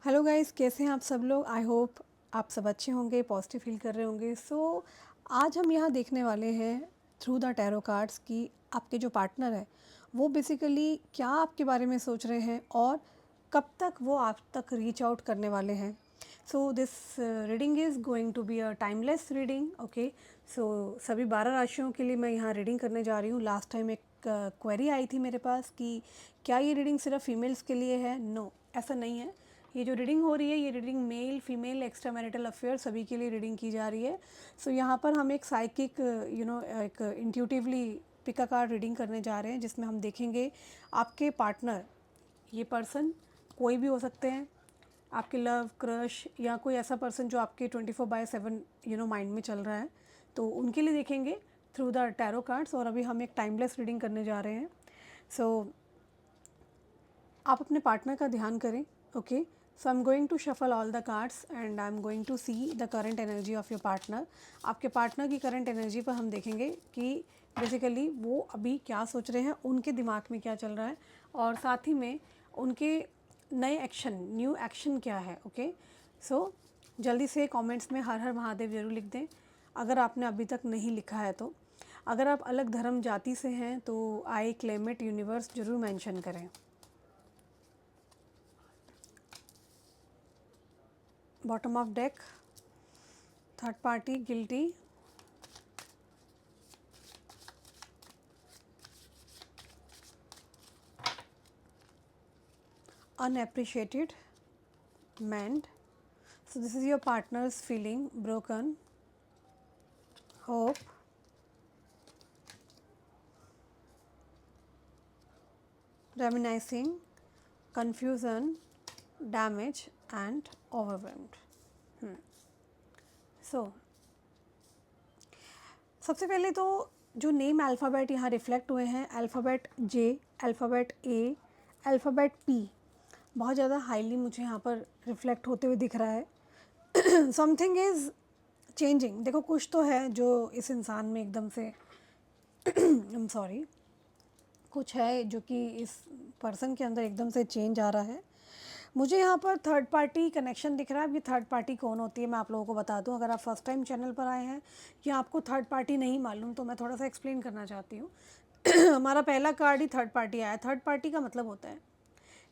Hello guys, कैसे हैं आप सब लोग। आई होप आप सब अच्छे होंगे, पॉजिटिव फील कर रहे होंगे। आज हम यहाँ देखने वाले हैं थ्रू द टैरो कार्ड्स कि आपके जो पार्टनर है वो बेसिकली क्या आपके बारे में सोच रहे हैं और कब तक वो आप तक रीच आउट करने वाले हैं। So this reading is going to be a timeless reading. Okay, so सभी 12 राशियों के लिए मैं यहाँ रीडिंग करने जा रही हूँ। लास्ट टाइम एक क्वेरी आई थी मेरे पास कि क्या ये रीडिंग सिर्फ फीमेल्स के लिए है। नो, ऐसा नहीं है। ये जो रीडिंग हो रही है, ये reading male female extra marital affair सभी के लिए रीडिंग की जा रही है। सो यहाँ पर हम एक साइकिक एक intuitively pick a card reading करने जा रहे हैं, जिसमें हम देखेंगे आपके पार्टनर, ये पर्सन कोई भी हो सकते हैं, आपके लव क्रश या कोई ऐसा पर्सन जो आपके 24/7 माइंड में चल रहा है, तो उनके लिए देखेंगे थ्रू द टैरो कार्ड्स। और अभी हम एक टाइमलेस रीडिंग करने जा रहे हैं। सो आप अपने पार्टनर का ध्यान करें। Okay, so I am going to shuffle all the cards and I am going to see the current energy of your partner. आपके पार्टनर की करंट एनर्जी पर हम देखेंगे कि बेसिकली वो अभी क्या सोच रहे हैं, उनके दिमाग में क्या चल रहा है, और साथ ही में उनके नए एक्शन, न्यू एक्शन क्या है। ओके, सो जल्दी से कमेंट्स में हर हर महादेव जरूर लिख दें अगर आपने अभी तक नहीं लिखा है तो। अगर आप अलग धर्म जाति से हैं तो आई क्लेम इट यूनिवर्स जरूर मेंशन करें। Bottom of deck, third party guilty, unappreciated, meant. So this is your partner's feeling, broken, hope, reminiscing, confusion, damage and overwhelmed. So सबसे पहले तो जो नेम अल्फ़ाबेट यहाँ रिफ्लेक्ट हुए हैं, अल्फ़ाबेट जे, alphabet ए, alphabet P, बहुत ज़्यादा हाईली मुझे यहाँ पर रिफ्लेक्ट होते हुए दिख रहा है। Something is changing. देखो, कुछ तो है जो इस इंसान में एकदम से आई एम सॉरी, कुछ है जो कि इस पर्सन के अंदर एकदम से चेंज आ रहा है। मुझे यहाँ पर थर्ड पार्टी कनेक्शन दिख रहा है। अब ये थर्ड पार्टी कौन होती है मैं आप लोगों को बता दूँ। अगर आप फर्स्ट टाइम चैनल पर आए हैं या आपको थर्ड पार्टी नहीं मालूम तो मैं थोड़ा सा एक्सप्लेन करना चाहती हूँ। हमारा पहला कार्ड ही थर्ड पार्टी आया। थर्ड पार्टी का मतलब होता है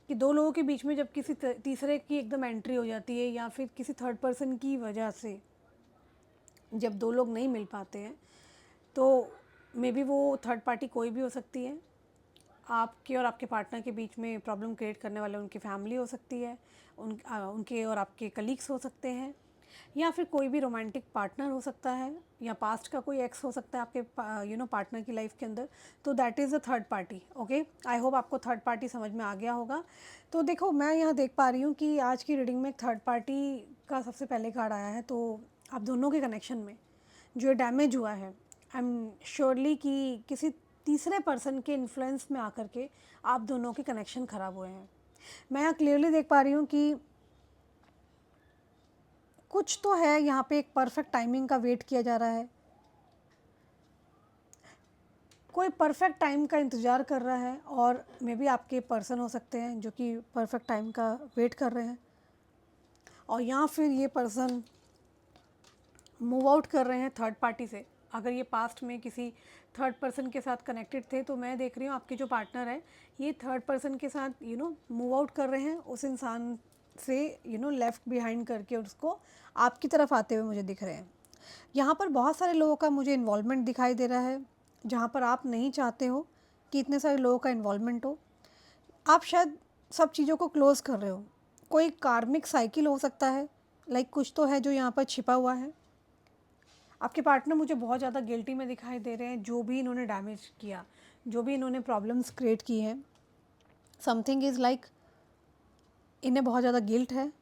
कि दो लोगों के बीच में जब किसी तीसरे की एकदम एंट्री हो जाती है, या फिर किसी थर्ड पर्सन की वजह से जब दो लोग नहीं मिल पाते हैं, तो मे बी वो थर्ड पार्टी कोई भी हो सकती है। आपके और आपके पार्टनर के बीच में प्रॉब्लम क्रिएट करने वाले उनकी फैमिली हो सकती है, उनके और आपके कलीग्स हो सकते हैं, या फिर कोई भी रोमांटिक पार्टनर हो सकता है, या पास्ट का कोई एक्स हो सकता है आपके पार्टनर की लाइफ के अंदर। तो that is a third party. Okay, I hope आपको थर्ड पार्टी समझ में आ गया होगा। तो देखो, मैं यहाँ देख पा रही हूँ कि आज की रीडिंग में थर्ड पार्टी का सबसे पहले कार्ड आया है। तो आप दोनों के कनेक्शन में जो डैमेज हुआ है, आई एम श्योरली कि किसी तीसरे पर्सन के इन्फ्लुएंस में आकर के आप दोनों के कनेक्शन ख़राब हुए हैं। मैं यहाँ क्लियरली देख पा रही हूँ कि कुछ तो है यहाँ पे, एक परफेक्ट टाइमिंग का वेट किया जा रहा है। कोई परफेक्ट टाइम का इंतज़ार कर रहा है, और मे बी आपके पर्सन हो सकते हैं जो कि परफेक्ट टाइम का वेट कर रहे हैं, और या फिर ये पर्सन मूव आउट कर रहे हैं थर्ड पार्टी से। अगर ये पास्ट में किसी थर्ड पर्सन के साथ कनेक्टेड थे तो मैं देख रही हूँ आपके जो पार्टनर है ये थर्ड पर्सन के साथ मूव आउट कर रहे हैं, उस इंसान से लेफ़्ट बिहाइंड करके उसको आपकी तरफ आते हुए मुझे दिख रहे हैं। यहाँ पर बहुत सारे लोगों का मुझे इन्वॉल्वमेंट दिखाई दे रहा है, जहाँ पर आप नहीं चाहते हो कि इतने सारे लोगों का इन्वॉल्वमेंट हो। आप शायद सब चीज़ों को क्लोज़ कर रहे हो। कोई कार्मिक साइकिल हो सकता है, लाइक कुछ तो है जो यहाँ पर छिपा हुआ है। आपके पार्टनर मुझे बहुत ज़्यादा गिल्टी में दिखाई दे रहे हैं, जो भी इन्होंने डैमेज किया, जो भी इन्होंने प्रॉब्लम्स क्रिएट की हैं। समथिंग इज़ लाइक इन्हें बहुत ज़्यादा गिल्ट है।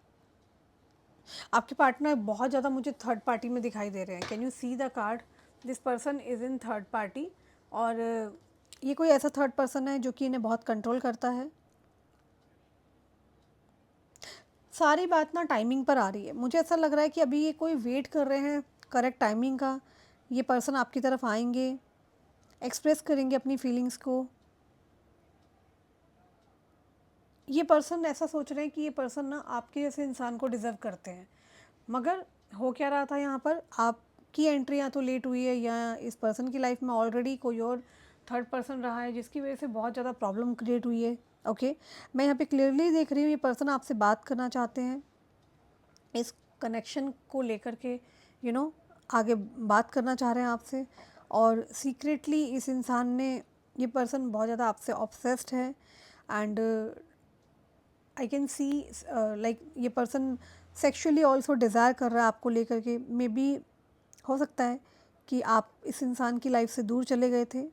आपके पार्टनर बहुत ज़्यादा मुझे थर्ड पार्टी में दिखाई दे रहे हैं। Can you see the card, this person is in third party. और ये कोई ऐसा थर्ड पर्सन है जो कि इन्हें बहुत कंट्रोल करता है। सारी बात ना टाइमिंग पर आ रही है। मुझे ऐसा लग रहा है कि अभी ये कोई वेट कर रहे हैं करेक्ट टाइमिंग का। ये पर्सन आपकी तरफ आएंगे, एक्सप्रेस करेंगे अपनी फीलिंग्स को, ये पर्सन ऐसा सोच रहे हैं कि ये पर्सन ना आपके जैसे इंसान को डिज़र्व करते हैं। मगर हो क्या रहा था यहाँ पर, आपकी एंट्री या तो लेट हुई है या इस पर्सन की लाइफ में ऑलरेडी कोई और थर्ड पर्सन रहा है जिसकी वजह से बहुत ज़्यादा प्रॉब्लम क्रिएट हुई है। ओके, मैं यहाँ पे क्लियरली देख रही हूँ ये पर्सन आपसे बात करना चाहते हैं, इस कनेक्शन को लेकर के आगे बात करना चाह रहे हैं आपसे। और सीक्रेटली इस इंसान ने, ये पर्सन बहुत ज़्यादा आपसे ऑब्सेस्ड है। And I can see like ये पर्सन सेक्सुअली ऑल्सो डिज़ायर कर रहा है आपको लेकर के। मे बी हो सकता है कि आप इस इंसान की लाइफ से दूर चले गए थे,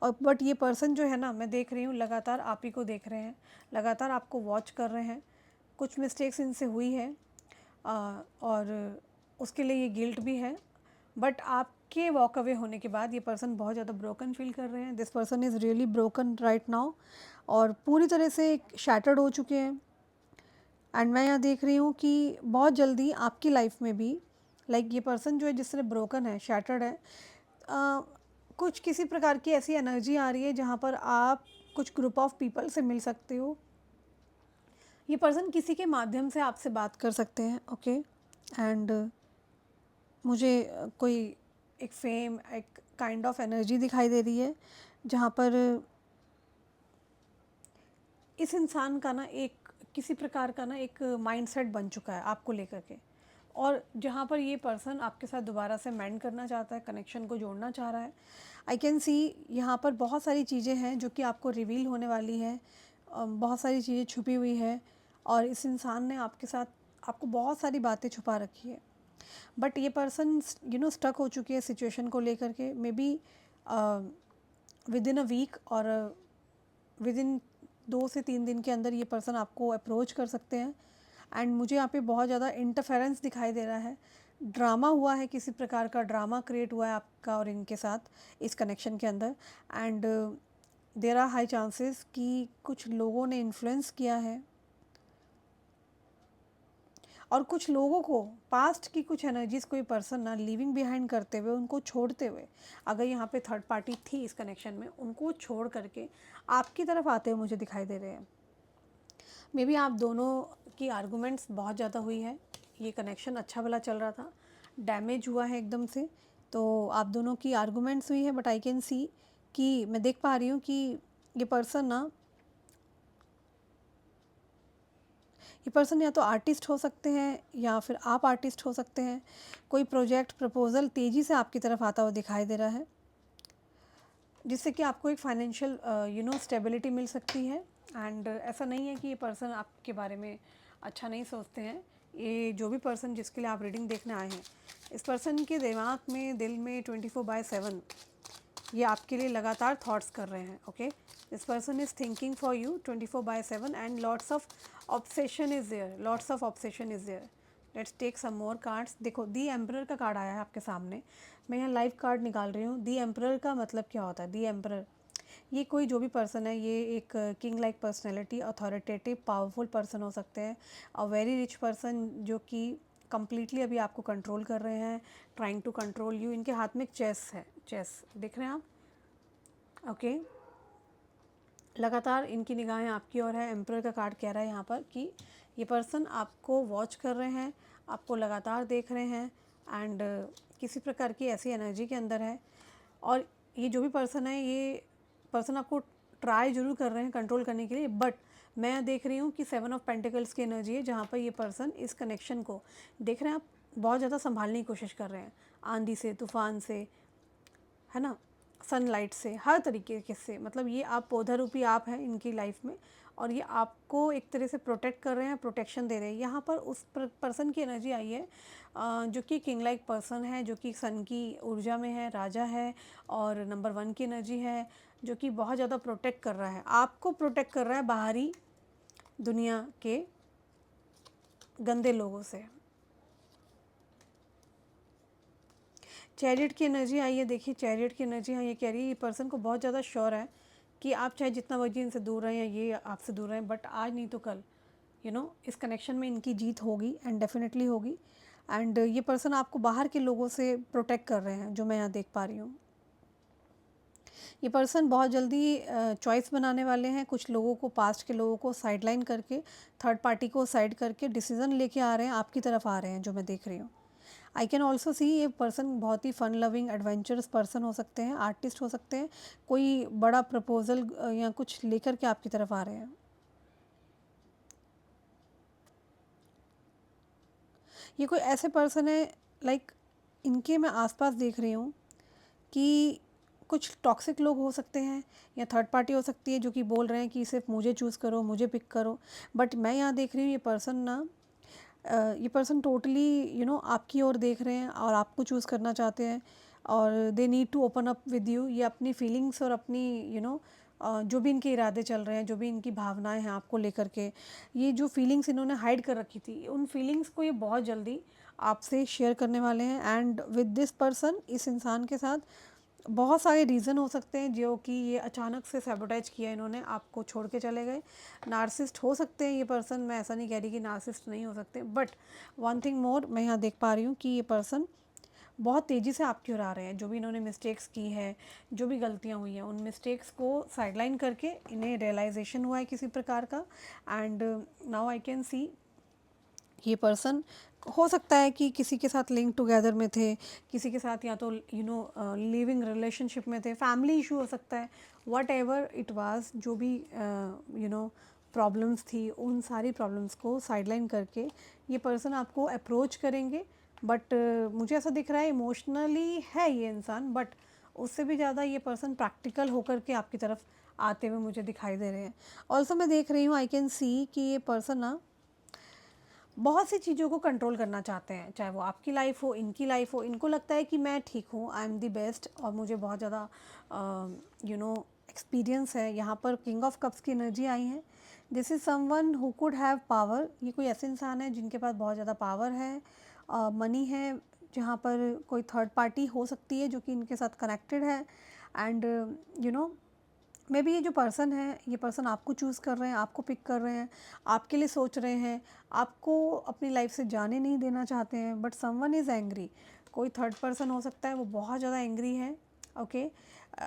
और बट ये पर्सन जो है ना, मैं देख रही हूँ लगातार आप ही को देख रहे हैं, लगातार आपको वॉच कर रहे हैं। कुछ मिस्टेक्स इनसे हुई है और उसके लिए ये गिल्ट भी है। बट आपके वॉक अवे होने के बाद ये पर्सन बहुत ज़्यादा ब्रोकन फील कर रहे हैं। This person is really broken right now, और पूरी तरह से शैटर्ड हो चुके हैं। एंड मैं यहाँ देख रही हूँ कि बहुत जल्दी आपकी लाइफ में भी ये पर्सन जो है जिससे ब्रोकन है, शैटर्ड है, कुछ किसी प्रकार की ऐसी एनर्जी आ रही है जहाँ पर आप कुछ ग्रुप ऑफ पीपल से मिल सकते हो। ये पर्सन किसी के माध्यम से आपसे बात कर सकते हैं। ओके, एंड मुझे कोई एक फेम, एक काइंड ऑफ एनर्जी दिखाई दे रही है जहाँ पर इस इंसान का ना एक किसी प्रकार का ना एक माइंडसेट बन चुका है आपको लेकर के, और जहाँ पर ये पर्सन आपके साथ दोबारा से मेंड करना चाहता है, कनेक्शन को जोड़ना चाह रहा है। आई कैन सी यहाँ पर बहुत सारी चीज़ें हैं जो कि आपको रिवील होने वाली है, बहुत सारी चीज़ें छुपी हुई है, और इस इंसान ने आपके साथ आपको बहुत सारी बातें छुपा रखी है। बट ये पर्सन स्टक हो चुकी है सिचुएशन को लेकर के। Maybe within a week और विद इन 2 से 3 दिन के अंदर ये पर्सन आपको अप्रोच कर सकते हैं। एंड मुझे यहाँ पे बहुत ज़्यादा इंटरफेरेंस दिखाई दे रहा है, ड्रामा हुआ है, किसी प्रकार का ड्रामा क्रिएट हुआ है आपका और इनके साथ इस कनेक्शन के अंदर। And there are high chances कि कुछ लोगों ने इन्फ्लुएंस किया है, और कुछ लोगों को पास्ट की कुछ एनर्जीज़ कोई पर्सन ना लिविंग बिहाइंड करते हुए, उनको छोड़ते हुए, अगर यहाँ पे थर्ड पार्टी थी इस कनेक्शन में, उनको छोड़ करके आपकी तरफ आते हुए मुझे दिखाई दे रहे हैं। मे बी आप दोनों की आर्गूमेंट्स बहुत ज़्यादा हुई है, ये कनेक्शन अच्छा भला चल रहा था, डैमेज हुआ है एकदम से, तो आप दोनों की आर्गूमेंट्स हुई है। बट आई कैन सी कि मैं देख पा रही हूँ कि ये पर्सन ना, ये पर्सन या तो आर्टिस्ट हो सकते हैं या फिर आप आर्टिस्ट हो सकते हैं। कोई प्रोजेक्ट प्रपोजल तेज़ी से आपकी तरफ आता हुआ दिखाई दे रहा है, जिससे कि आपको एक फाइनेंशियल स्टेबिलिटी मिल सकती है। एंड ऐसा नहीं है कि ये पर्सन आपके बारे में अच्छा नहीं सोचते हैं। ये जो भी पर्सन जिसके लिए आप रीडिंग देखने आए हैं, इस पर्सन के दिमाग में, दिल में 24/7 ये आपके लिए लगातार थॉट्स कर रहे हैं। Okay, this person is thinking for you 24/7 and lots of obsession is there, lots of obsession is there. Let's take some more cards. देखो, दी एम्परर का कार्ड आया है आपके सामने। मैं यहाँ लाइव कार्ड निकाल रही हूँ। दी एम्परर का मतलब क्या होता है? दी एम्परर, ये कोई जो भी पर्सन है, ये एक king like personality, authoritative, powerful person हो सकते हैं, अ वेरी रिच पर्सन जो कि कम्प्लीटली अभी आपको कंट्रोल कर रहे हैं, ट्राइंग टू कंट्रोल यू। इनके हाथ में एक चेस है, चेस देख रहे हैं आप। ओके, लगातार इनकी निगाहें आपकी ओर है। एम्परर का कार्ड कह रहा है यहाँ पर कि ये पर्सन आपको वॉच कर रहे हैं, आपको लगातार देख रहे हैं, एंड किसी प्रकार की ऐसी एनर्जी के अंदर है। और ये जो भी पर्सन है, ये पर्सन आपको ट्राई जरूर कर रहे हैं कंट्रोल करने के लिए, बट मैं देख रही हूँ कि 7 ऑफ पेंटिकल्स की एनर्जी है, जहाँ पर ये पर्सन इस कनेक्शन को देख रहे हैं, आप बहुत ज़्यादा संभालने की कोशिश कर रहे हैं, आंधी से, तूफान से, है ना, सनलाइट से, हर तरीके के से। मतलब ये आप पौधा रूपी आप हैं इनकी लाइफ में, और ये आपको एक तरह से प्रोटेक्ट कर रहे हैं, प्रोटेक्शन दे रहे हैं। यहाँ पर उस पर्सन की एनर्जी आई है जो कि किंग लाइक पर्सन है, जो कि सन की ऊर्जा में है, राजा है, और नंबर 1 की एनर्जी है, जो कि बहुत ज़्यादा प्रोटेक्ट कर रहा है, आपको प्रोटेक्ट कर रहा है बाहरी दुनिया के गंदे लोगों से। चैरियट की एनर्जी आई है। देखिए, चैरियट की एनर्जी है, ये कह रही है ये पर्सन को बहुत ज़्यादा श्योर है कि आप चाहे जितना मर्जी इनसे दूर रहें या ये आपसे दूर रहें, बट आज नहीं तो कल इस कनेक्शन में इनकी जीत होगी, एंड डेफिनेटली होगी। एंड ये पर्सन आपको बाहर के लोगों से प्रोटेक्ट कर रहे हैं, जो मैं यहाँ देख पा रही हूँ। ये पर्सन बहुत जल्दी चॉइस बनाने वाले हैं। कुछ लोगों को, पास्ट के लोगों को साइडलाइन करके, थर्ड पार्टी को साइड करके डिसीज़न लेके आ रहे हैं, आपकी तरफ आ रहे हैं, जो मैं देख रही हूँ। आई कैन ऑल्सो सी ये पर्सन बहुत ही फन लविंग एडवेंचरस पर्सन हो सकते हैं, आर्टिस्ट हो सकते हैं, कोई बड़ा प्रपोजल या कुछ लेकर के आपकी तरफ आ रहे हैं। ये कोई ऐसे पर्सन है, लाइक इनके मैं आसपास देख रही हूँ कि कुछ टॉक्सिक लोग हो सकते हैं या थर्ड पार्टी हो सकती है जो कि बोल रहे हैं कि सिर्फ मुझे चूज़ करो, मुझे पिक करो। बट मैं यहाँ देख रही हूँ ये पर्सन ना, ये पर्सन टोटली आपकी ओर देख रहे हैं और आपको चूज़ करना चाहते हैं, और they need to open up with you. ये अपनी फीलिंग्स और अपनी जो भी इनके इरादे चल रहे हैं, जो भी इनकी भावनाएं हैं आपको लेकर के, ये जो फीलिंग्स इन्होंने हाइड कर रखी थी, उन फीलिंग्स को ये बहुत जल्दी आपसे शेयर करने वाले हैं। एंड विद दिस पर्सन, इस इंसान के साथ बहुत सारे रीज़न हो सकते हैं जो कि ये अचानक से सैबोटाइज किया इन्होंने, आपको छोड़ के चले गए। नार्सिसिस्ट हो सकते हैं ये पर्सन, मैं ऐसा नहीं कह रही कि नार्सिसिस्ट नहीं हो सकते, बट वन थिंग मोर मैं यहाँ देख पा रही हूँ कि ये पर्सन बहुत तेज़ी से आपकी ओर आ रहे हैं। जो भी इन्होंने मिस्टेक्स की है, जो भी गलतियाँ हुई हैं, उन मिस्टेक्स को साइडलाइन करके इन्हें रियलाइजेशन हुआ है किसी प्रकार का। And now I can see ये पर्सन हो सकता है कि किसी के साथ लिंक टुगेदर में थे, किसी के साथ या तो लिविंग रिलेशनशिप में थे, फैमिली इशू हो सकता है, वट एवर इट वाज, जो भी प्रॉब्लम्स थी, उन सारी प्रॉब्लम्स को साइडलाइन करके ये पर्सन आपको अप्रोच करेंगे। बट मुझे ऐसा दिख रहा है इमोशनली है ये इंसान, बट उससे भी ज़्यादा ये पर्सन प्रैक्टिकल होकर के आपकी तरफ आते हुए मुझे दिखाई दे रहे हैं। ऑल्सो मैं देख रही हूँ, आई कैन सी कि ये पर्सन ना बहुत सी चीज़ों को कंट्रोल करना चाहते हैं, चाहे वो आपकी लाइफ हो, इनकी लाइफ हो। इनको लगता है कि मैं ठीक हूँ, आई एम द बेस्ट, और मुझे बहुत ज़्यादा एक्सपीरियंस है। यहाँ पर किंग ऑफ कप्स की एनर्जी आई है। This is someone who could have power. ये कोई ऐसे इंसान है जिनके पास बहुत ज़्यादा पावर है, मनी है, जहाँ पर कोई थर्ड पार्टी हो सकती है जो कि इनके साथ कनेक्टेड है। एंड मे बी ये जो पर्सन है, ये पर्सन आपको चूज़ कर रहे हैं, आपको पिक कर रहे हैं, आपके लिए सोच रहे हैं, आपको अपनी लाइफ से जाने नहीं देना चाहते हैं। But someone is angry. कोई थर्ड पर्सन हो सकता है, वो बहुत ज़्यादा एंग्री है। ओके,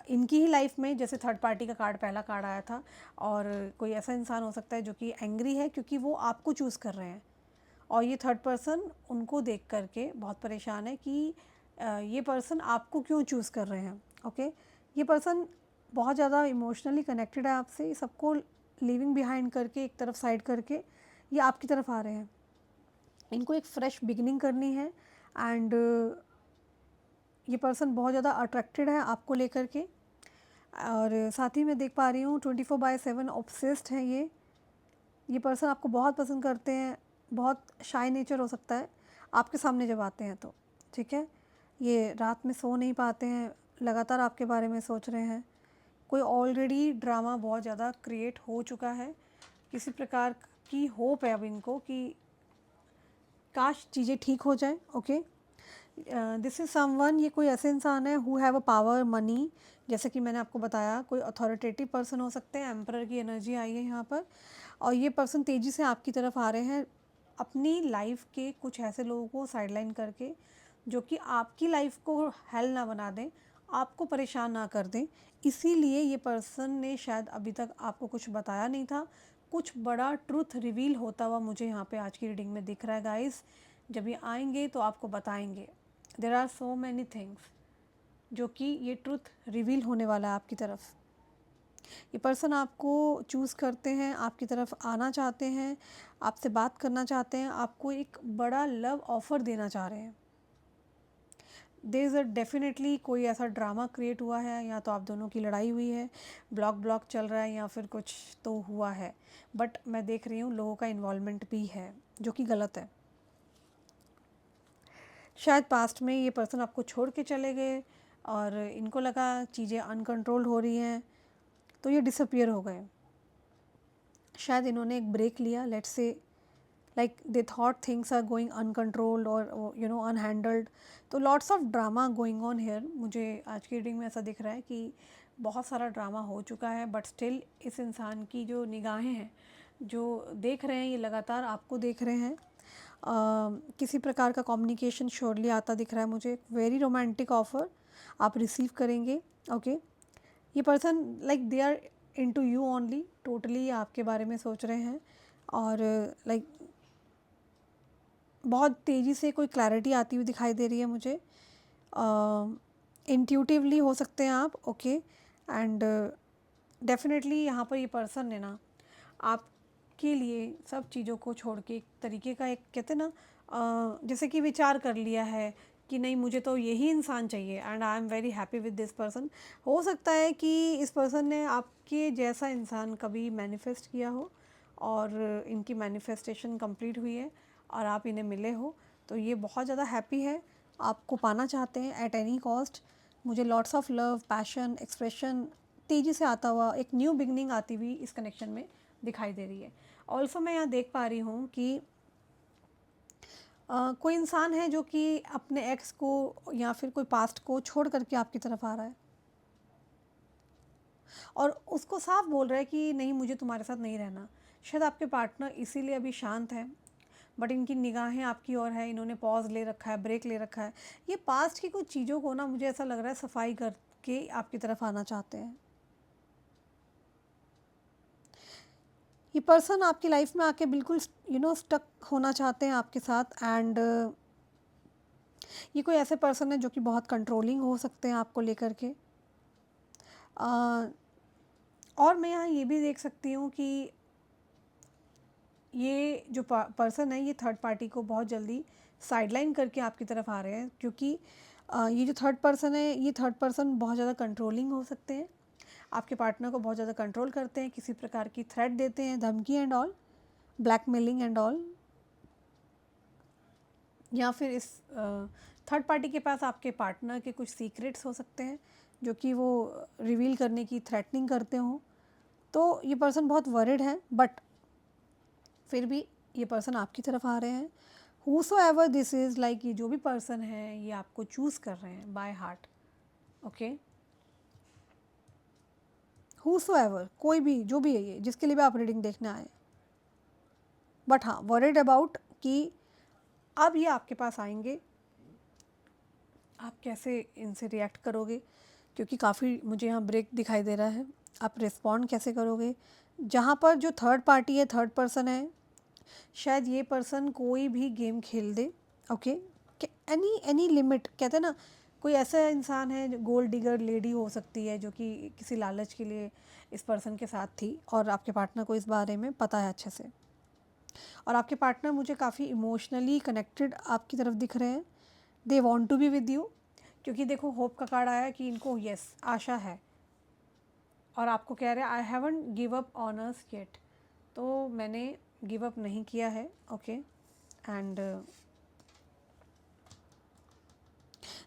इनकी ही लाइफ में जैसे थर्ड पार्टी का कार्ड, पहला कार्ड आया था, और कोई ऐसा इंसान हो सकता है जो कि एंग्री है क्योंकि वो आपको चूज़ कर रहे हैं, और ये थर्ड पर्सन उनको देख करके बहुत परेशान है कि ये पर्सन आपको क्यों चूज़ कर रहे हैं। ओके, ये पर्सन बहुत ज़्यादा इमोशनली कनेक्टेड है आपसे। ये सबको लिविंग बिहाइंड करके, एक तरफ साइड करके, ये आपकी तरफ आ रहे हैं। इनको एक फ्रेश बिगिनिंग करनी है। एंड ये पर्सन बहुत ज़्यादा अट्रैक्टेड है आपको लेकर के, और साथ ही मैं देख पा रही हूँ 24/7 ऑब्सेस्ड है ये पर्सन आपको बहुत पसंद करते हैं। बहुत शाय नेचर हो सकता है आपके सामने जब आते हैं तो, ठीक है। ये रात में सो नहीं पाते हैं, लगातार आपके बारे में सोच रहे हैं। कोई ऑलरेडी ड्रामा बहुत ज़्यादा क्रिएट हो चुका है, किसी प्रकार की होप है अब इनको कि काश चीज़ें ठीक हो जाए। ओके, दिस इज़ समवन, ये कोई ऐसे इंसान है who have a power, money, जैसे कि मैंने आपको बताया, कोई अथॉरिटेटिव पर्सन हो सकते हैं। एम्परर की एनर्जी आई है यहाँ पर, और ये पर्सन तेज़ी से आपकी तरफ आ रहे हैं, अपनी लाइफ के कुछ ऐसे लोगों को साइडलाइन करके जो कि आपकी लाइफ को हेल ना बना दें, आपको परेशान ना कर दें। इसीलिए ये पर्सन ने शायद अभी तक आपको कुछ बताया नहीं था। कुछ बड़ा ट्रुथ रिवील होता हुआ मुझे यहाँ पे आज की रीडिंग में दिख रहा है गाइस। जब ये आएंगे तो आपको बताएंगे। There are so many things जो कि ये ट्रुथ रिवील होने वाला है आपकी तरफ। ये पर्सन आपको चूज़ करते हैं, आपकी तरफ आना चाहते हैं, आपसे बात करना चाहते हैं, आपको एक बड़ा लव ऑफ़र देना चाह रहे हैं। देयर इज़ अ डेफिनेटली कोई ऐसा ड्रामा क्रिएट हुआ है, या तो आप दोनों की लड़ाई हुई है, ब्लॉक चल रहा है, या फिर कुछ तो हुआ है। बट मैं देख रही हूँ लोगों का इन्वॉल्वमेंट भी है जो कि गलत है। शायद पास्ट में ये पर्सन आपको छोड़ के चले गए और इनको लगा चीज़ें अनकंट्रोल्ड हो रही हैं, तो ये डिसअपियर हो गए। शायद इन्होंने एक ब्रेक लिया, let's say, like they thought things are going uncontrolled और अनहैंडल्ड। तो lots of drama going on here. मुझे आज की रीडिंग में ऐसा दिख रहा है कि बहुत सारा ड्रामा हो चुका है, बट स्टिल इस इंसान की जो निगाहें हैं, जो देख रहे हैं, ये लगातार आपको देख रहे हैं। किसी प्रकार का कम्युनिकेशन श्योरली आता दिख रहा है मुझे। वेरी रोमांटिक ऑफ़र आप रिसीव करेंगे। ओके, ये person like they are into you only, totally आपके बारे में सोच रहे हैं। और लाइक बहुत तेज़ी से कोई क्लैरिटी आती हुई दिखाई दे रही है मुझे। इंट्यूटिवली हो सकते हैं आप, ओके। एंड डेफिनेटली यहाँ पर ये पर्सन ने ना आपके लिए सब चीज़ों को छोड़ के एक तरीके का, एक कहते हैं ना जैसे कि विचार कर लिया है कि नहीं, मुझे तो यही इंसान चाहिए and I am very happy with this person. हो सकता है कि इस पर्सन ने आपके जैसा इंसान कभी मैनिफेस्ट किया हो और इनकी मैनिफेस्टेशन कंप्लीट हुई है और आप इन्हें मिले हो, तो ये बहुत ज़्यादा हैप्पी है, आपको पाना चाहते हैं एट एनी कॉस्ट। मुझे lots of love, passion, expression तेज़ी से आता हुआ, एक न्यू बिगनिंग आती हुई इस कनेक्शन में दिखाई दे रही है। ऑल्सो मैं यहाँ देख पा रही हूँ कि कोई इंसान है जो कि अपने एक्स को या फिर कोई पास्ट को छोड़ करके आपकी तरफ आ रहा है और उसको साफ बोल रहा है कि नहीं, मुझे तुम्हारे साथ नहीं रहना। शायद आपके पार्टनर इसीलिए अभी शांत है, बट इनकी निगाहें आपकी ओर है, इन्होंने पॉज ले रखा है, ब्रेक ले रखा है। ये पास्ट की कुछ चीज़ों को ना, मुझे ऐसा लग रहा है, सफाई करके आपकी तरफ आना चाहते हैं। ये पर्सन आपकी लाइफ में आके बिल्कुल स्टक होना चाहते हैं आपके साथ। एंड ये कोई ऐसे पर्सन है जो कि बहुत कंट्रोलिंग हो सकते हैं आपको लेकर के। और मैं यहाँ ये भी देख सकती हूँ कि ये जो पर्सन है, ये थर्ड पार्टी को बहुत जल्दी साइडलाइन करके आपकी तरफ आ रहे हैं, क्योंकि ये जो थर्ड पर्सन है, ये थर्ड पर्सन बहुत ज़्यादा कंट्रोलिंग हो सकते हैं, आपके पार्टनर को बहुत ज़्यादा कंट्रोल करते हैं, किसी प्रकार की थ्रेट देते हैं, धमकी and all, blackmailing and all. या फिर इस थर्ड पार्टी के पास आपके पार्टनर के कुछ सीक्रेट्स हो सकते हैं जो कि वो रिवील करने की थ्रेटनिंग करते हों। तो ये पर्सन बहुत वरिड है, बट फिर भी ये पर्सन आपकी तरफ आ रहे हैं। हूसो एवर दिस इज़, लाइक ये जो भी पर्सन है ये आपको चूज़ कर रहे हैं बाय हार्ट, ओके। हूसो एवर, कोई भी, जो भी है ये, जिसके लिए भी आप रीडिंग देखने आए, बट हाँ वरिड अबाउट कि अब ये आपके पास आएंगे, आप कैसे इनसे रिएक्ट करोगे, क्योंकि काफ़ी मुझे यहाँ ब्रेक दिखाई दे रहा है। आप रिस्पॉन्ड कैसे करोगे जहाँ पर जो थर्ड पार्टी है, थर्ड पर्सन है, शायद ये पर्सन कोई भी गेम खेल दे, ओके। एनी लिमिट, कहते हैं ना, कोई ऐसा इंसान है, गोल्ड डिगर लेडी हो सकती है जो कि किसी लालच के लिए इस पर्सन के साथ थी और आपके पार्टनर को इस बारे में पता है अच्छे से। और आपके पार्टनर मुझे काफ़ी इमोशनली कनेक्टेड आपकी तरफ दिख रहे हैं। They want to be with you, क्योंकि देखो होप का कार्ड आया कि इनको यस आशा है, और आपको कह रहे हैं I haven't give up on us yet, तो मैंने गिव अप नहीं किया है, okay. And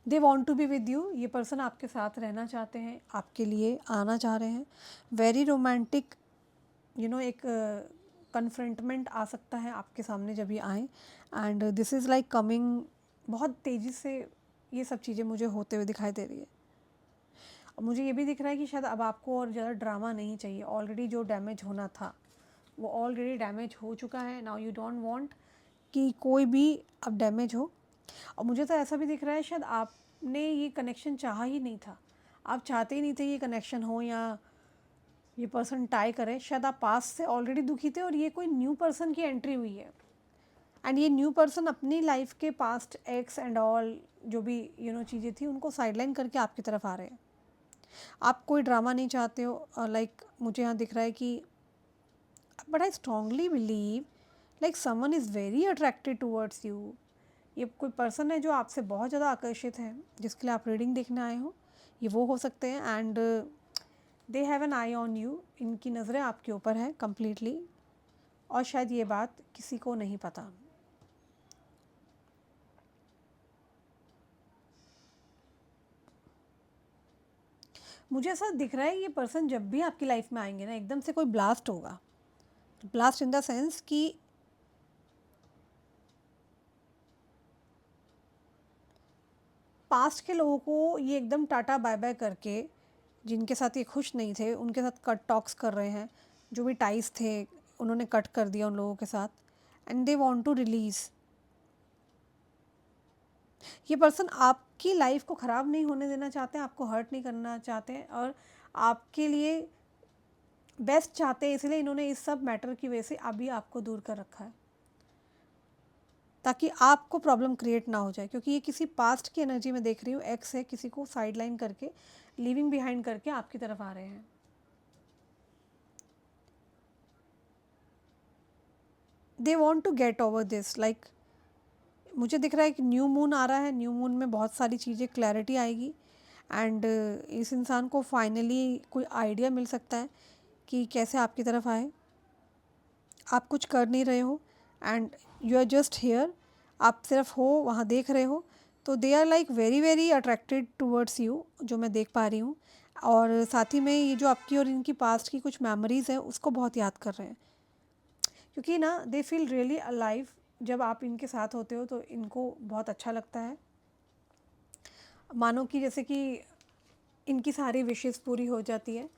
they want to be with you, ये पर्सन आपके साथ रहना चाहते हैं, आपके लिए आना चाह रहे हैं। वेरी रोमांटिक, एक कन्फ्रंटमेंट आ सकता है आपके सामने जब ये आए, and this is like coming, बहुत तेज़ी से ये सब चीज़ें मुझे होते हुए दिखाई दे रही है। और मुझे ये भी दिख रहा है कि शायद अब आपको और ज़्यादा ड्रामा नहीं चाहिए, ऑलरेडी जो डैमेज होना था वो ऑलरेडी डैमेज हो चुका है। नाउ यू डोंट वांट कि कोई भी अब डैमेज हो। और मुझे तो ऐसा भी दिख रहा है शायद आपने ये कनेक्शन चाहा ही नहीं था, आप चाहते ही नहीं थे ये कनेक्शन हो या ये पर्सन टाई करे। शायद आप पास से ऑलरेडी दुखी थे और ये कोई न्यू पर्सन की एंट्री हुई है, एंड ये न्यू पर्सन अपनी लाइफ के पास्ट एक्स एंड ऑल जो भी चीज़ें थी उनको साइडलाइन करके आपकी तरफ आ रहे हैं। आप कोई ड्रामा नहीं चाहते हो, लाइक मुझे यहाँ दिख रहा है कि but I strongly believe like someone is very attracted towards you. ये कोई पर्सन है जो आपसे बहुत ज़्यादा आकर्षित है, जिसके लिए आप रीडिंग देखने आए हो, ये वो हो सकते हैं। And they have an I on you, इनकी नज़रें आपके ऊपर है कम्प्लीटली, और शायद ये बात किसी को नहीं पता। मुझे ऐसा दिख रहा है ये पर्सन जब भी आपकी लाइफ में आएंगे ना, एकदम से कोई ब्लास्ट होगा, ब्लास्ट इन द सेंस कि पास्ट के लोगों को ये एकदम टाटा बाय बाय करके, जिनके साथ ये खुश नहीं थे उनके साथ कट टॉक्स कर रहे हैं, जो भी टाइज थे उन्होंने कट कर दिया उन लोगों के साथ, and they want to release. ये पर्सन आपकी लाइफ को ख़राब नहीं होने देना चाहते हैं, आपको हर्ट नहीं करना चाहते हैं, और आपके लिए बेस्ट चाहते हैं, इसलिए इन्होंने इस सब मैटर की वजह से अभी आपको दूर कर रखा है, ताकि आपको प्रॉब्लम क्रिएट ना हो जाए। क्योंकि ये किसी पास्ट की एनर्जी में देख रही हूँ, एक्स है, किसी को साइड लाइन करके, लिविंग बिहाइंड करके आपकी तरफ आ रहे हैं। They want to get over this, like मुझे दिख रहा है कि न्यू मून आ रहा है, न्यू मून में बहुत सारी चीज़ें क्लैरिटी आएगी एंड इस इंसान को फाइनली कोई आइडिया मिल सकता है कि कैसे आपकी तरफ आए। आप कुछ कर नहीं रहे हो and you are just here, आप सिर्फ हो वहाँ देख रहे हो, तो they are like very very attracted towards you, जो मैं देख पा रही हूँ। और साथ ही में ये जो आपकी और इनकी पास्ट की कुछ मेमोरीज़ हैं उसको बहुत याद कर रहे हैं, क्योंकि ना दे फील रियली अलाइव। जब आप इनके साथ होते हो तो इनको बहुत अच्छा लगता है, मानो कि जैसे कि इनकी सारी विशेस पूरी हो जाती है,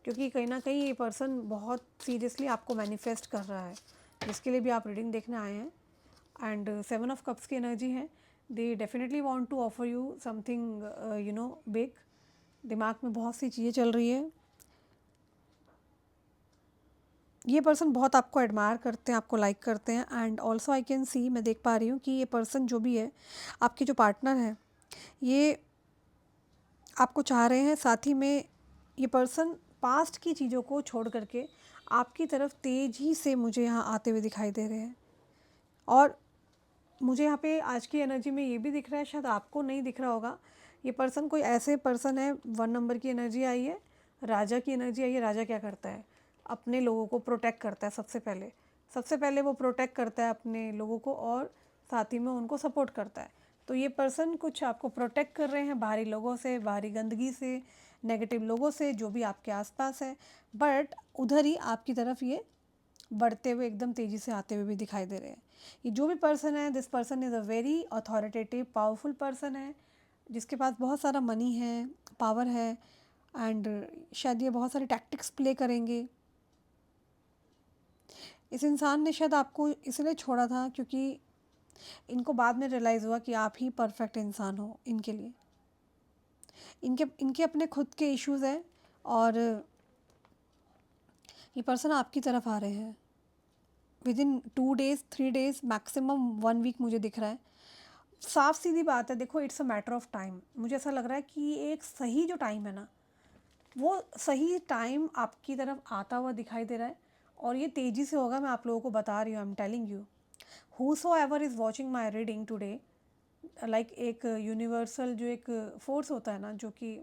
क्योंकि कहीं ना कहीं ये पर्सन बहुत सीरियसली आपको मैनिफेस्ट कर रहा है, जिसके लिए भी आप रीडिंग देखने आए हैं। एंड 7 ऑफ कप्स की एनर्जी है, they definitely want to offer you something you know big. दिमाग में बहुत सी चीज़ें चल रही है, ये पर्सन बहुत आपको एडमायर करते हैं, आपको लाइक करते हैं। And also I can see, मैं देख पा रही हूँ कि ये पर्सन जो भी है, आपके जो पार्टनर है, ये आपको चाह रहे हैं। साथ ही में ये पर्सन पास्ट की चीज़ों को छोड़ करके आपकी तरफ तेज़ी से मुझे यहाँ आते हुए दिखाई दे रहे हैं। और मुझे यहाँ पे आज की एनर्जी में ये भी दिख रहा है, शायद आपको नहीं दिख रहा होगा, ये पर्सन कोई ऐसे पर्सन है, 1 नंबर की एनर्जी आई है, राजा की एनर्जी आई है। राजा क्या करता है, अपने लोगों को प्रोटेक्ट करता है। सबसे पहले वो प्रोटेक्ट करता है अपने लोगों को, और साथ ही में उनको सपोर्ट करता है। तो ये पर्सन कुछ आपको प्रोटेक्ट कर रहे हैं बाहरी लोगों से, बाहरी गंदगी से, नेगेटिव लोगों से, जो भी आपके आसपास है। बट उधर ही आपकी तरफ ये बढ़ते हुए एकदम तेज़ी से आते हुए भी दिखाई दे रहे हैं। ये जो भी पर्सन है, this person is a very authoritative powerful person है, जिसके पास बहुत सारा मनी है, पावर है, एंड शायद ये बहुत सारे टैक्टिक्स प्ले करेंगे। इस इंसान ने शायद आपको इसलिए छोड़ा था क्योंकि इनको बाद में रियलाइज़ हुआ कि आप ही परफेक्ट इंसान हो इनके लिए। इनके इनके अपने खुद के इश्यूज़ हैं, और ये पर्सन आपकी तरफ आ रहे हैं within 2 days 3 days, maximum 1 week मुझे दिख रहा है। साफ सीधी बात है, देखो it's a matter of time. मुझे ऐसा लग रहा है कि एक सही जो टाइम है ना, वो सही टाइम आपकी तरफ आता हुआ दिखाई दे रहा है, और ये तेज़ी से होगा। मैं आप लोगों को बता रही हूँ, I am telling you, whosoever is watching my reading today, like एक यूनिवर्सल जो एक फोर्स होता है ना, जो कि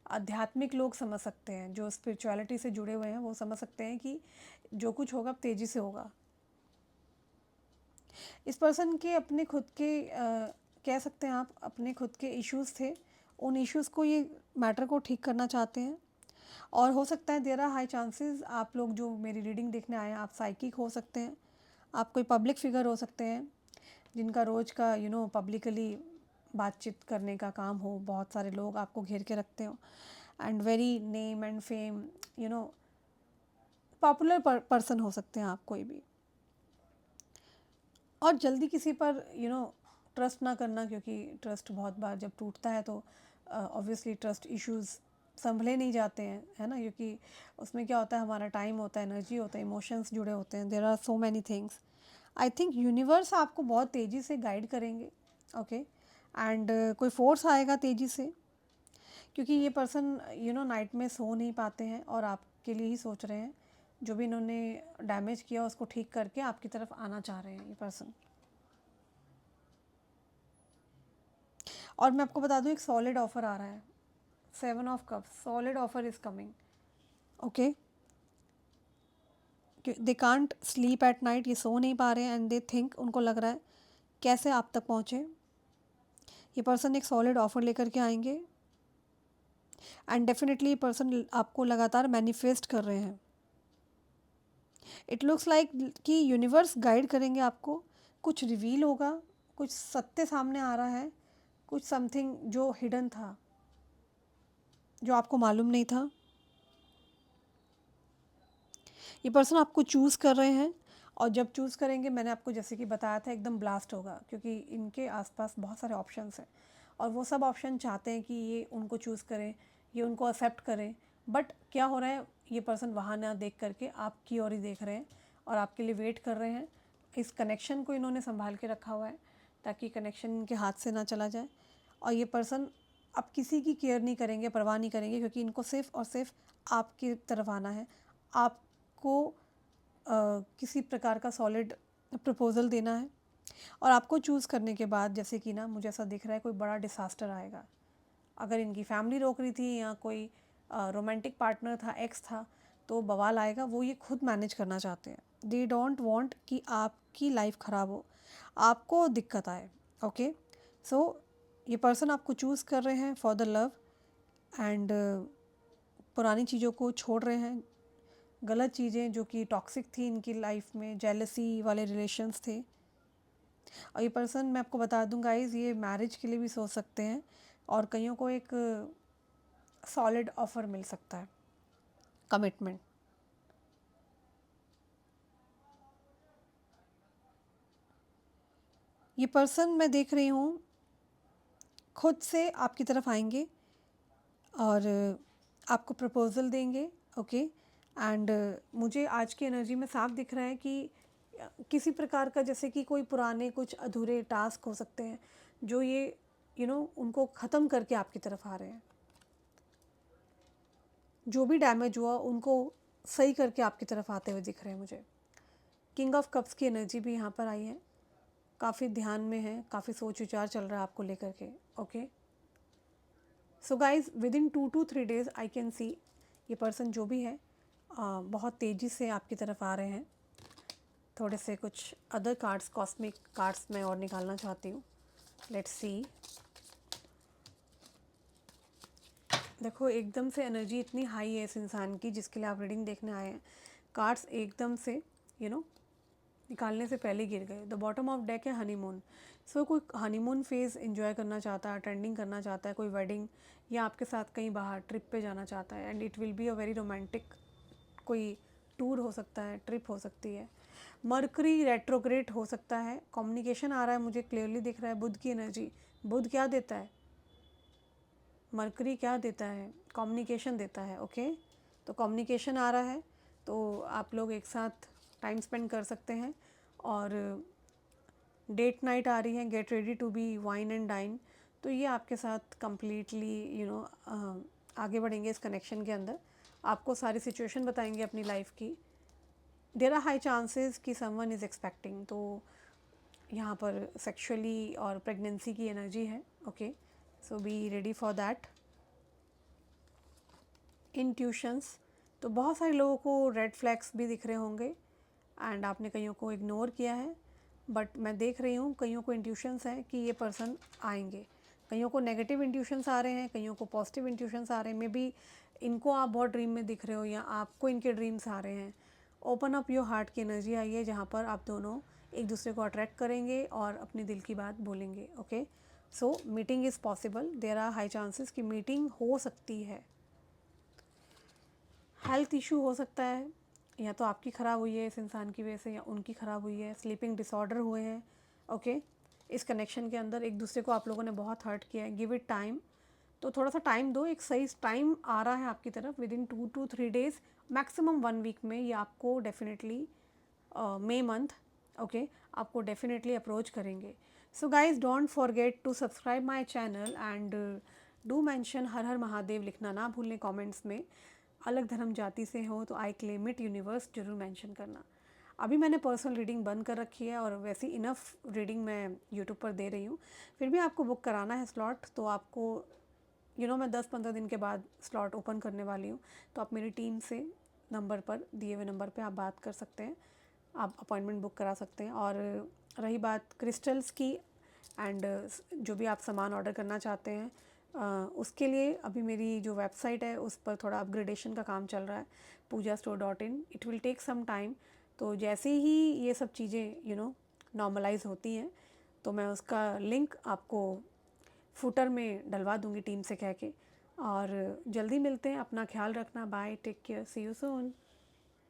आध्यात्मिक लोग समझ सकते हैं, जो स्पिरिचुअलिटी से जुड़े हुए हैं, वो समझ सकते हैं कि जो कुछ होगा तेज़ी से होगा। इस पर्सन के अपने खुद के कह सकते हैं आप, अपने खुद के इश्यूज़ थे, उन इश्यूज़ को, ये मैटर को ठीक करना चाहते हैं। और हो सकता है देयर आर हाई चांसेस, आप लोग जो मेरी रीडिंग देखने आए हैं, आप साइकिक हो सकते हैं, आप कोई पब्लिक फिगर हो सकते हैं, जिनका रोज़ का पब्लिकली बातचीत करने का काम हो, बहुत सारे लोग आपको घेर के रखते हो, and very name and fame, popular person हो सकते हैं आप कोई भी। और जल्दी किसी पर ट्रस्ट ना करना, क्योंकि ट्रस्ट बहुत बार जब टूटता है तो ऑब्वियसली ट्रस्ट इश्यूज़ संभले नहीं जाते हैं, है ना, क्योंकि उसमें क्या होता है, हमारा टाइम होता है, एनर्जी होता है, इमोशंस जुड़े होते हैं, there are so many things. I think universe आपको बहुत तेज़ी से गाइड करेंगे, ओके, एंड कोई फोर्स आएगा तेज़ी से, क्योंकि ये पर्सन नाइट में सो नहीं पाते हैं और आपके लिए ही सोच रहे हैं। जो भी इन्होंने डैमेज किया उसको ठीक करके आपकी तरफ आना चाह रहे हैं ये पर्सन। और मैं आपको बता दूं, एक सॉलिड ऑफर आ रहा है, 7 of cups, solid offer is coming, okay. They can't sleep at night, ये सो नहीं पा रहे हैं, एंड दे थिंक, उनको लग रहा है कैसे आप तक पहुँचे। ये पर्सन एक सॉलिड ऑफर लेकर के आएंगे, एंड डेफिनेटली ये पर्सन आपको लगातार मैनिफेस्ट कर रहे हैं। इट लुक्स लाइक कि यूनिवर्स गाइड करेंगे आपको, कुछ रिवील होगा, कुछ सत्य सामने आ रहा है, कुछ समथिंग जो हिडन था, जो आपको मालूम नहीं था। ये पर्सन आपको चूज़ कर रहे हैं, और जब चूज़ करेंगे, मैंने आपको जैसे कि बताया था, एकदम ब्लास्ट होगा, क्योंकि इनके आसपास बहुत सारे ऑप्शंस हैं, और वो सब ऑप्शन चाहते हैं कि ये उनको चूज़ करें, ये उनको एक्सेप्ट करें, बट क्या हो रहा है, ये पर्सन वहाँ ना देख करके आपकी ओर ही देख रहे हैं और आपके लिए वेट कर रहे हैं। इस कनेक्शन को इन्होंने संभाल के रखा हुआ है ताकि कनेक्शन इनके हाथ से ना चला जाए। और ये पर्सन अब किसी की केयर नहीं करेंगे, परवाह नहीं करेंगे, क्योंकि इनको सिर्फ़ और सिर्फ आपकी तरफ आना है। आपको किसी प्रकार का सॉलिड प्रपोज़ल देना है और आपको चूज़ करने के बाद जैसे कि ना मुझे ऐसा दिख रहा है कोई बड़ा डिसास्टर आएगा। अगर इनकी फैमिली रोक रही थी या कोई रोमांटिक पार्टनर था, एक्स था, तो बवाल आएगा। वो ये खुद मैनेज करना चाहते हैं। दे डोंट वांट कि आपकी लाइफ ख़राब हो, आपको दिक्कत आए। ओके, सो ये पर्सन आपको चूज़ कर रहे हैं फॉर द लव एंड पुरानी चीज़ों को छोड़ रहे हैं। गलत चीज़ें जो कि टॉक्सिक थी इनकी लाइफ में, जेलसी वाले रिलेशंस थे। और ये पर्सन, मैं आपको बता दूं गाइज़, ये मैरिज के लिए भी सोच सकते हैं और कईयों को एक सॉलिड ऑफर मिल सकता है, कमिटमेंट। ये पर्सन मैं देख रही हूँ खुद से आपकी तरफ आएंगे और आपको प्रपोज़ल देंगे। ओके, एंड मुझे आज की एनर्जी में साफ दिख रहा है कि किसी प्रकार का, जैसे कि कोई पुराने कुछ अधूरे टास्क हो सकते हैं जो ये उनको ख़त्म करके आपकी तरफ आ रहे हैं। जो भी डैमेज हुआ उनको सही करके आपकी तरफ आते हुए दिख रहे हैं मुझे। किंग ऑफ कप्स की एनर्जी भी यहाँ पर आई है। काफ़ी ध्यान में है, काफ़ी सोच विचार चल रहा है आपको लेकर के। Okay, so guys with in 2 to 3 days I can see ये पर्सन जो भी है बहुत तेज़ी से आपकी तरफ आ रहे हैं। थोड़े से कुछ अदर कार्ड्स, कॉस्मिक कार्ड्स मैं और निकालना चाहती हूँ। Let's see. देखो, एकदम से एनर्जी इतनी हाई है इस इंसान की जिसके लिए आप रीडिंग देखने आए हैं। कार्ड्स एकदम से निकालने से पहले गिर गए। द बॉटम ऑफ डेक है हनीमून। सो कोई हनीमून फेज़ एंजॉय करना चाहता है, अटेंडिंग करना चाहता है, कोई वेडिंग या आपके साथ कहीं बाहर ट्रिप पे जाना चाहता है। And it will be a very romantic, कोई टूर हो सकता है, ट्रिप हो सकती है। मरकरी रेट्रोग्रेड हो सकता है। कम्युनिकेशन आ रहा है, मुझे क्लियरली दिख रहा है। बुध की एनर्जी, बुध क्या देता है, मरकरी क्या देता है, कम्युनिकेशन देता है। ओके, तो कम्युनिकेशन आ रहा है, तो आप लोग एक साथ टाइम स्पेंड कर सकते हैं। और डेट नाइट आ रही है, get ready to be wine and dine. तो ये आपके साथ कंप्लीटली आगे बढ़ेंगे इस कनेक्शन के अंदर। आपको सारी सिचुएशन बताएंगे अपनी लाइफ की। देयर आर हाई चांसेस कि समवन इज़ एक्सपेक्टिंग, तो यहाँ पर सेक्सुअली और प्रेगनेंसी की एनर्जी है। Okay, so be ready for that. Intuitions, तो बहुत सारे लोगों को रेड फ्लैग्स भी दिख रहे होंगे एंड आपने कईयों को इग्नोर किया है। बट मैं देख रही हूँ कईयों को इंट्यूशंस हैं कि ये पर्सन आएंगे। कईयों को नेगेटिव इंट्यूशंस आ रहे हैं, कईयों को पॉजिटिव इंट्यूशंस आ रहे हैं। मे बी इनको आप बहुत ड्रीम में दिख रहे हो या आपको इनके ड्रीम्स आ रहे हैं। ओपन अप योर हार्ट की एनर्जी आई है जहाँ पर आप दोनों एक दूसरे को अट्रैक्ट करेंगे और अपनी दिल की बात बोलेंगे। Okay, so meeting is possible. There are high chances कि मीटिंग हो सकती है। हेल्थ इशू हो सकता है, या तो आपकी ख़राब हुई है इस इंसान की वजह से या उनकी ख़राब हुई है। स्लीपिंग डिसऑर्डर हुए हैं। ओके, इस कनेक्शन के अंदर एक दूसरे को आप लोगों ने बहुत हर्ट किया है। गिव इट टाइम, तो थोड़ा सा टाइम दो। एक सही टाइम आ रहा है आपकी तरफ within 2 to 3 days, maximum 1 week में ये आपको डेफिनेटली मई मंथ, ओके, आपको डेफिनेटली अप्रोच करेंगे। So guys don't forget to subscribe my channel and do mention हर हर महादेव लिखना ना भूलें कमेंट्स में। अलग धर्म जाति से हो तो आई क्लेम इट यूनिवर्स जरूर मेंशन करना। अभी मैंने पर्सनल रीडिंग बंद कर रखी है और वैसी इनफ रीडिंग मैं यूट्यूब पर दे रही हूँ। फिर भी आपको बुक कराना है स्लॉट, तो आपको मैं 10-15 दिन के बाद स्लॉट ओपन करने वाली हूँ। तो आप मेरी टीम से नंबर पर, दिए हुए नंबर पे आप बात कर सकते हैं, आप अपॉइंटमेंट बुक करा सकते हैं। और रही बात क्रिस्टल्स की एंड जो भी आप सामान ऑर्डर करना चाहते हैं उसके लिए अभी मेरी जो वेबसाइट है उस पर थोड़ा अपग्रेडेशन का काम चल रहा है, pujastore.in। It will take some time. तो जैसे ही ये सब चीज़ें नॉर्मलाइज होती हैं तो मैं उसका लिंक आपको फुटर में डलवा दूंगी टीम से कह के। और जल्दी मिलते हैं, अपना ख्याल रखना, bye, take care, see you soon.